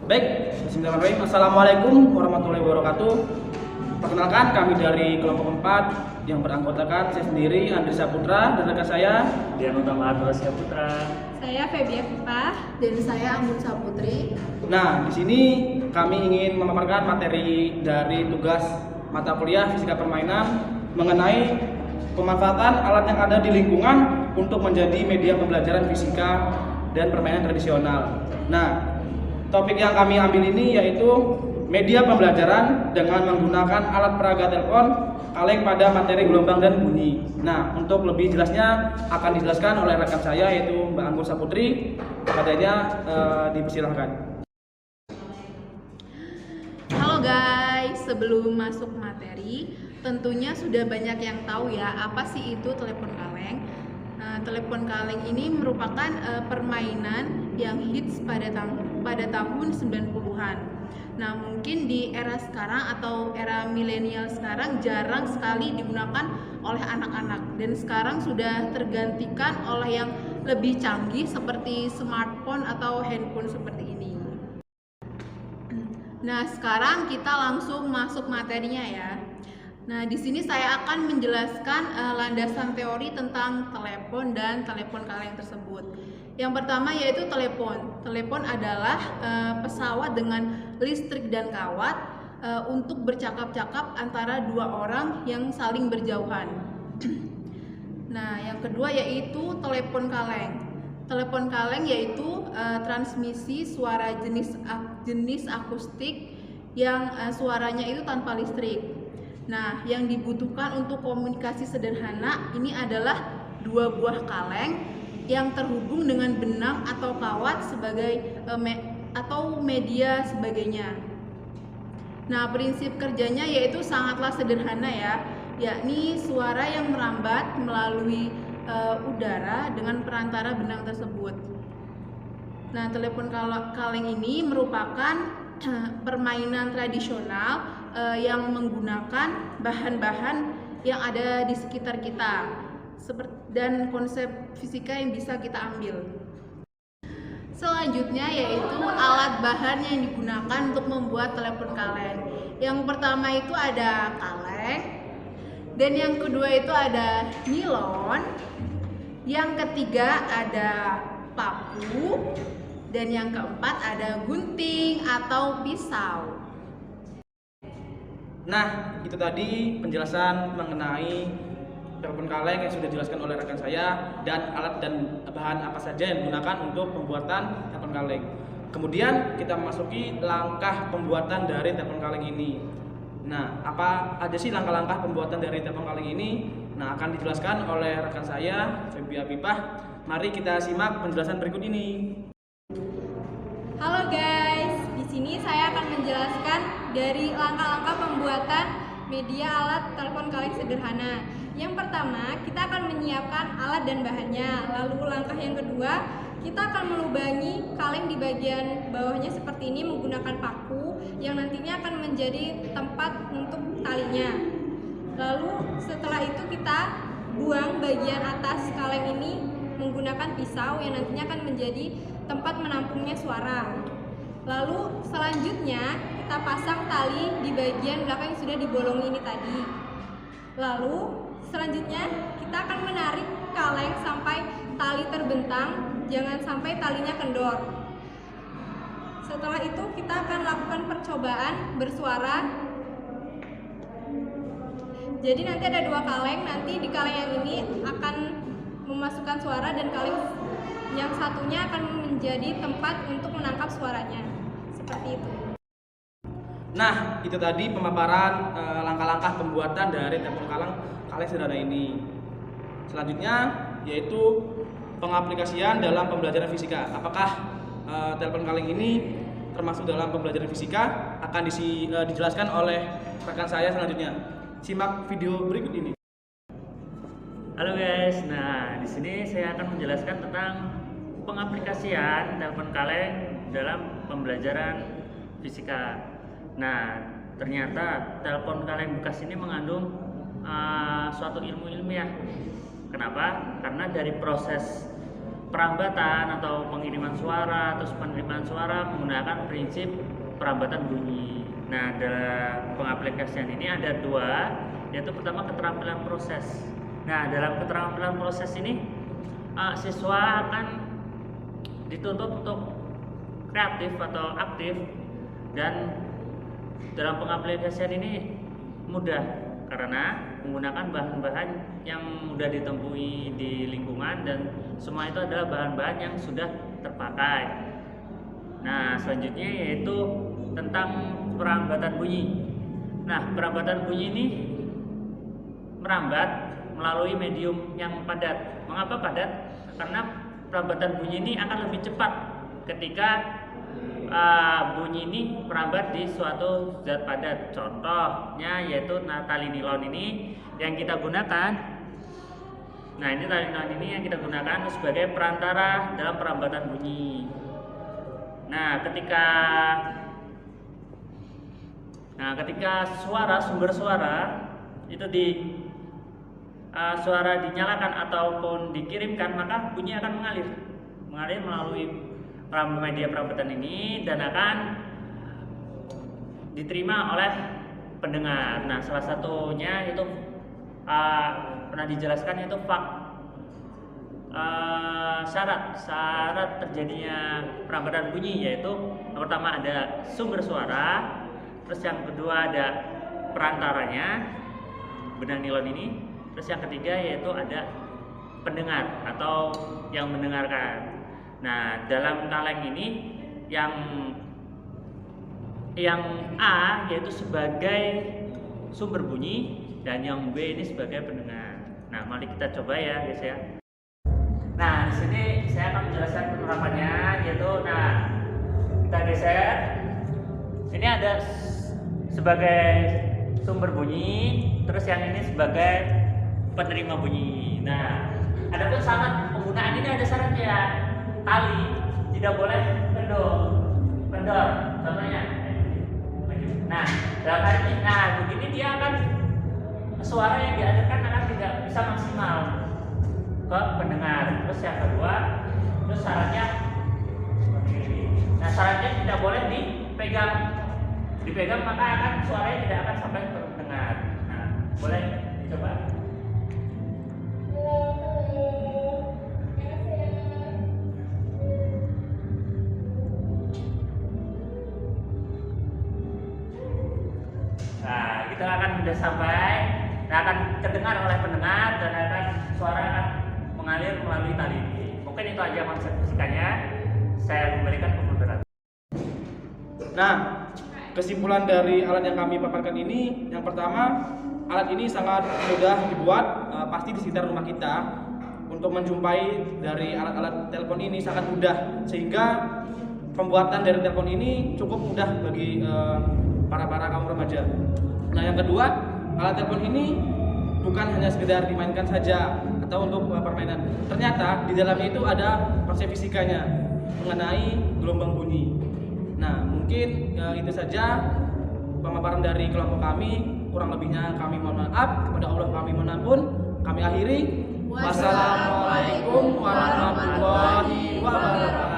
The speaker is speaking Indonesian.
Baik, bismillahirrahmanirrahim. Assalamualaikum warahmatullahi wabarakatuh. Perkenalkan, kami dari kelompok 4 yang beranggotakan saya sendiri, Andri Saputra, dan rekan saya Dian Utama Ardosia Putra. Saya Febia Fipah dan saya Anggun Saputri. Nah, di sini kami ingin memaparkan materi dari tugas mata kuliah Fisika Permainan mengenai pemanfaatan alat yang ada di lingkungan untuk menjadi media pembelajaran fisika dan permainan tradisional. Nah, topik yang kami ambil ini yaitu media pembelajaran dengan menggunakan alat peraga telepon kaleng pada materi gelombang dan bunyi. Nah, untuk lebih jelasnya akan dijelaskan oleh rekan saya yaitu Mbak Anggun Saputri. Padanya dipersilahkan. Halo guys, sebelum masuk materi, tentunya sudah banyak yang tahu ya apa sih itu telepon kaleng. Telepon kaleng ini merupakan permainan yang hits pada tahun 90-an. Nah, mungkin di era sekarang atau era milenial sekarang jarang sekali digunakan oleh anak-anak, dan sekarang sudah tergantikan oleh yang lebih canggih seperti smartphone atau handphone seperti ini. Nah, sekarang kita langsung masuk materinya ya. Nah, di sini saya akan menjelaskan landasan teori tentang telepon dan telepon kaleng tersebut. Yang pertama yaitu telepon. Telepon adalah pesawat dengan listrik dan kawat untuk bercakap-cakap antara dua orang yang saling berjauhan. Nah, yang kedua yaitu telepon kaleng. Telepon kaleng yaitu transmisi suara jenis akustik yang suaranya itu tanpa listrik. Nah, yang dibutuhkan untuk komunikasi sederhana ini adalah dua buah kaleng yang terhubung dengan benang atau kawat sebagai atau media sebagainya. Nah, prinsip kerjanya yaitu sangatlah sederhana ya, yakni suara yang merambat melalui udara dengan perantara benang tersebut. Nah, telepon kaleng ini merupakan permainan tradisional yang menggunakan bahan-bahan yang ada di sekitar kita dan konsep fisika yang bisa kita ambil. Selanjutnya yaitu alat bahan yang digunakan untuk membuat telepon kaleng. Yang pertama itu ada kaleng, dan yang kedua itu ada nilon, yang ketiga ada paku, dan yang keempat ada gunting atau pisau. Nah, itu tadi penjelasan mengenai telepon kaleng yang sudah dijelaskan oleh rekan saya dan alat dan bahan apa saja yang digunakan untuk pembuatan telepon kaleng. Kemudian kita memasuki langkah pembuatan dari telepon kaleng ini. Nah, apa aja sih langkah-langkah pembuatan dari telepon kaleng ini? Nah, akan dijelaskan oleh rekan saya, Febia Fipah. Mari kita simak penjelasan berikut ini. Halo guys, di sini saya akan menjelaskan dari langkah-langkah pembuatan media alat telepon kaleng sederhana. Yang pertama, kita akan menyiapkan alat dan bahannya. Lalu langkah yang kedua, kita akan melubangi kaleng di bagian bawahnya seperti ini menggunakan paku yang nantinya akan menjadi tempat untuk talinya. Lalu setelah itu kita buang bagian atas kaleng ini menggunakan pisau yang nantinya akan menjadi tempat menampungnya suara. Lalu selanjutnya kita pasang tali di bagian belakang yang sudah dibolongi ini tadi. Lalu selanjutnya kita akan menarik kaleng sampai tali terbentang, jangan sampai talinya kendor. Setelah itu kita akan lakukan percobaan bersuara. Jadi nanti ada dua kaleng, nanti di kaleng yang ini akan memasukkan suara dan kaleng yang satunya akan menjadi tempat untuk menangkap suaranya. Seperti itu. Nah, itu tadi pemaparan langkah-langkah pembuatan dari telepon kaleng sederhana ini. Selanjutnya yaitu pengaplikasian dalam pembelajaran fisika. Apakah telepon kaleng ini termasuk dalam pembelajaran fisika? Akan dijelaskan oleh rekan saya selanjutnya. Simak video berikut ini. Halo guys, nah di sini saya akan menjelaskan tentang pengaplikasian telepon kaleng dalam pembelajaran fisika. Nah, ternyata telepon kaleng bekas ini mengandung suatu ilmu ilmiah. Kenapa? Karena dari proses perambatan atau pengiriman suara, terus penerimaan suara menggunakan prinsip perambatan bunyi. Nah, dalam pengaplikasian ini ada dua, yaitu pertama keterampilan proses. Nah, dalam keterampilan proses ini siswa akan dituntut untuk kreatif atau aktif, dan dalam pengaplikasian ini mudah karena menggunakan bahan-bahan yang mudah ditemui di lingkungan dan semua itu adalah bahan-bahan yang sudah terpakai. Nah, selanjutnya yaitu tentang perambatan bunyi. Nah, perambatan bunyi ini merambat melalui medium yang padat. Mengapa padat? Karena perambatan bunyi ini akan lebih cepat ketika bunyi ini merambat di suatu zat padat. Contohnya yaitu tali nilon ini yang kita gunakan. Nah, ini tali nilon ini yang kita gunakan sebagai perantara dalam perambatan bunyi. Nah, ketika sumber suara itu suara dinyalakan ataupun dikirimkan, maka bunyi akan mengalir melalui media perambatan ini dan akan diterima oleh pendengar. Nah, salah satunya itu pernah dijelaskan yaitu syarat terjadinya perambatan bunyi, yaitu yang pertama ada sumber suara, terus yang kedua ada perantaranya, benang nilon ini, terus yang ketiga yaitu ada pendengar atau yang mendengarkan. Nah, dalam kaleng ini yang A yaitu sebagai sumber bunyi dan yang B ini sebagai pendengar. Nah, mari kita coba ya guys ya. Nah, di sini saya akan menjelaskan penerapannya, yaitu kita geser. Ini ada sebagai sumber bunyi, terus yang ini sebagai penerima bunyi. Nah, adapun syarat penggunaan ini ada syaratnya. Tali tidak boleh kendor. Contohnya. Nah, dalam hal ini, begini dia akan suara yang dihadirkan akan tidak bisa maksimal ke pendengar. Terus yang kedua, terus syaratnya seperti ini. Nah, syaratnya tidak boleh dipegang maka akan suaranya tidak akan sampai ke pendengar. Nah, boleh dicoba. Nah, kita akan sudah sampai, akan terdengar oleh pendengar dan suara akan mengalir melalui tali ini. Mungkin itu aja konsep fisikanya. Saya memberikan pembenaran. Nah, kesimpulan dari alat yang kami paparkan ini, yang pertama, alat ini sangat mudah dibuat, pasti di sekitar rumah kita. Untuk menjumpai dari alat-alat telepon ini sangat mudah, sehingga pembuatan dari telepon ini cukup mudah bagi para kaum remaja. Nah, yang kedua, alat telepon ini bukan hanya sekedar dimainkan saja atau untuk permainan. Ternyata di dalamnya itu ada konsep fisikanya mengenai gelombang bunyi. Nah, mungkin itu saja pemaparan dari kelompok kami. Kurang lebihnya kami mohon maaf, kepada Allah kami mohon ampun. Kami akhiri. Wassalamualaikum warahmatullahi wabarakatuh.